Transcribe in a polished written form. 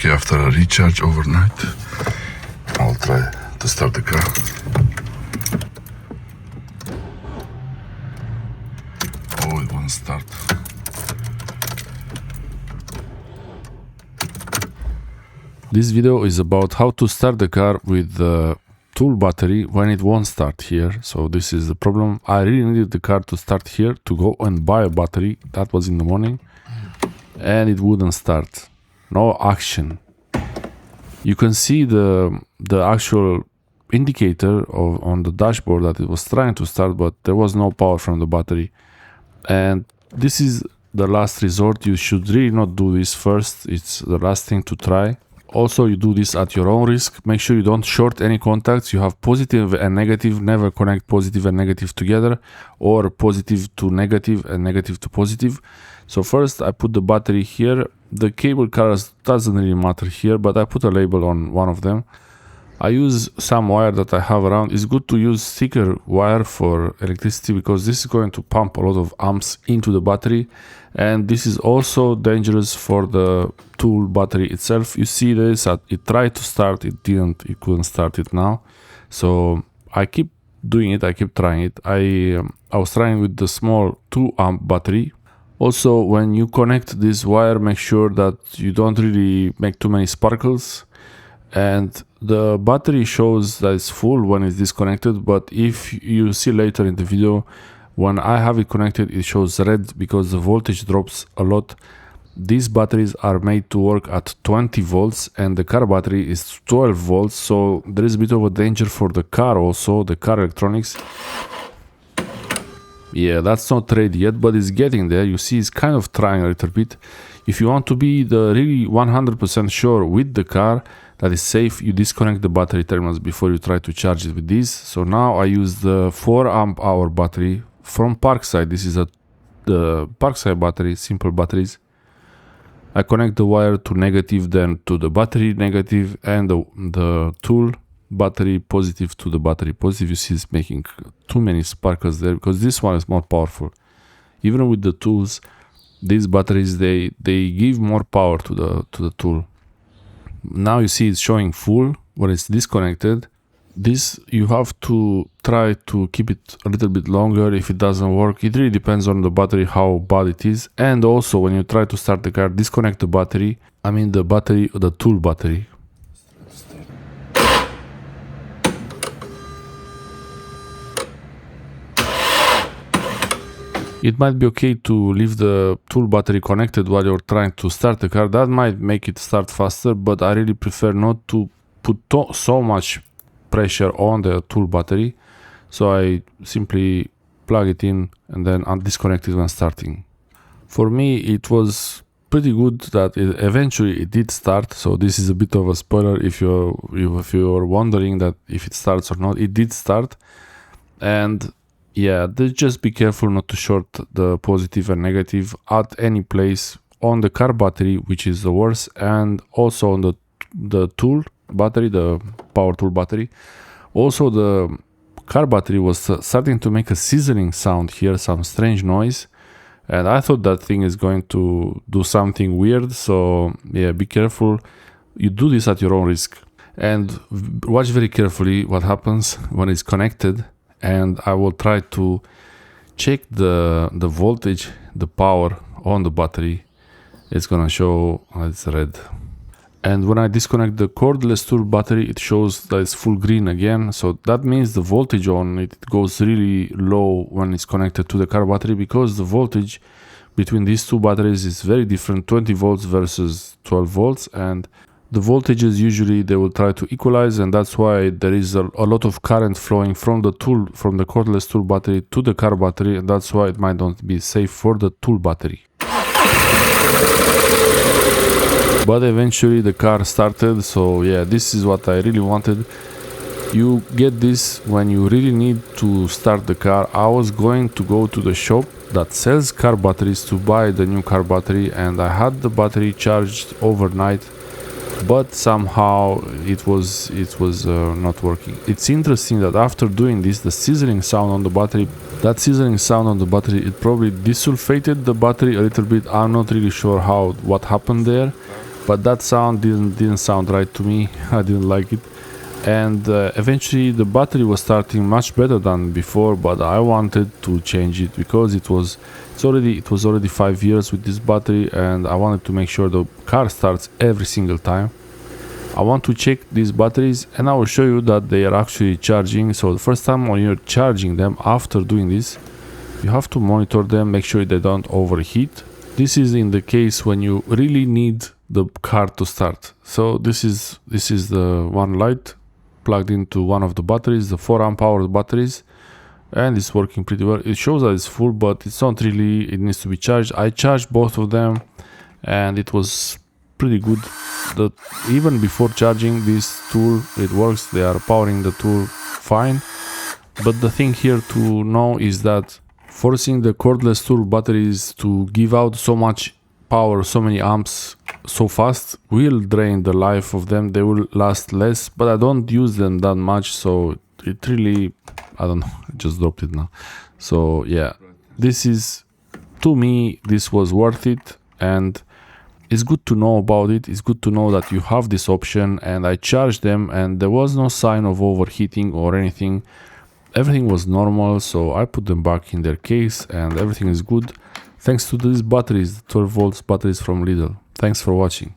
Okay, after a recharge overnight, I'll try to start the car. Oh, it won't start. This video is about how to start the car with the tool battery when it won't start here. So this is the problem. I really needed the car to start here to go and buy a battery. That was in the morning and it wouldn't start. No action. You can see the actual indicator on the dashboard that it was trying to start, but there was no power from the battery. And this is the last resort. You should really not do this first. It's the last thing to try. Also, you do this at your own risk. Make sure you don't short any contacts. You have positive and negative. Never connect positive and negative together, or positive to negative and negative to positive. So first I put the battery here. The cable cars doesn't really matter here, but I put a label on one of them. I use some wire that I have around. It's good to use thicker wire for electricity because this is going to pump a lot of amps into the battery, and this is also dangerous for the tool battery itself. You see this, it tried to start, it couldn't start it now. So I keep doing it, I keep trying it. I was trying with the small 2 amp battery. Also, when you connect this wire, make sure that you don't really make too many sparkles. And the battery shows that it's full when it's disconnected, but if you see later in the video, when I have it connected, it shows red because the voltage drops a lot. These batteries are made to work at 20 volts and the car battery is 12 volts, so there is a bit of a danger for the car also, the car electronics. Yeah, that's not ready yet, but it's getting there. You see, it's kind of trying a little bit. If you want to be the really 100% sure with the car that is safe, you disconnect the battery terminals before you try to charge it with these. So now I use the 4 amp hour battery from Parkside. This is the Parkside battery, simple batteries. I connect the wire to negative, then to the battery negative, and the tool battery positive to the battery positive. You see it's making too many sparkles there because this one is more powerful. Even with the tools, these batteries, they give more power to the tool. Now you see it's showing full when it's disconnected. This you have to try to keep it a little bit longer. If it doesn't work, it really depends on the battery how bad it is. And also when you try to start the car, disconnect the battery. I mean the tool battery. It might be okay to leave the tool battery connected while you're trying to start the car. That might make it start faster, but I really prefer not to put so much pressure on the tool battery. So I simply plug it in and then disconnect it when starting. For me, it was pretty good that eventually it did start. So this is a bit of a spoiler if you're wondering that if it starts or not. It did start, and yeah, just be careful not to short the positive and negative at any place on the car battery, which is the worst, and also on the tool battery, the power tool battery. Also, the car battery was starting to make a sizzling sound here, some strange noise, and I thought that thing is going to do something weird. So yeah, be careful. You do this at your own risk, and watch very carefully what happens when it's connected. And I will try to check the voltage, the power on the battery. It's gonna show it's red. And when I disconnect the cordless tool battery, it shows that it's full green again. So that means the voltage on it goes really low when it's connected to the car battery, because the voltage between these two batteries is very different, 20 volts versus 12 volts. And the voltages usually they will try to equalize, and that's why there is a lot of current flowing from the cordless tool battery to the car battery, and that's why it might not be safe for the tool battery. But eventually the car started, so yeah, this is what I really wanted. You get this when you really need to start the car. I was going to go to the shop that sells car batteries to buy the new car battery, and I had the battery charged overnight, but somehow it was not working. It's interesting that after doing this, the sizzling sound on the battery, it probably desulfated the battery a little bit. I'm not really sure what happened there, but that sound didn't sound right to me. I didn't like it. And eventually the battery was starting much better than before, but I wanted to change it because it was already 5 years with this battery, and I wanted to make sure the car starts every single time. I want to check these batteries, and I will show you that they are actually charging. So the first time when you're charging them, after doing this, you have to monitor them, make sure they don't overheat. This is in the case when you really need the car to start. So this is the one light plugged into one of the batteries, the 4 amp hour batteries, and it's working pretty well. It shows that it's full, but it's not really, it needs to be charged. I charged both of them and it was pretty good. Even before charging this tool, it works. They are powering the tool fine. But the thing here to know is that forcing the cordless tool batteries to give out so much power, so many amps so fast, will drain the life of them. They will last less, but I don't use them that much, so it really, I don't know, I just dropped it now. So yeah, this is, to me, this was worth it, and it's good to know about it. It's good to know that you have this option, and I charged them and there was no sign of overheating or anything. Everything was normal, so I put them back in their case and everything is good. Thanks to these batteries, 12 volts batteries from Lidl. Thanks for watching.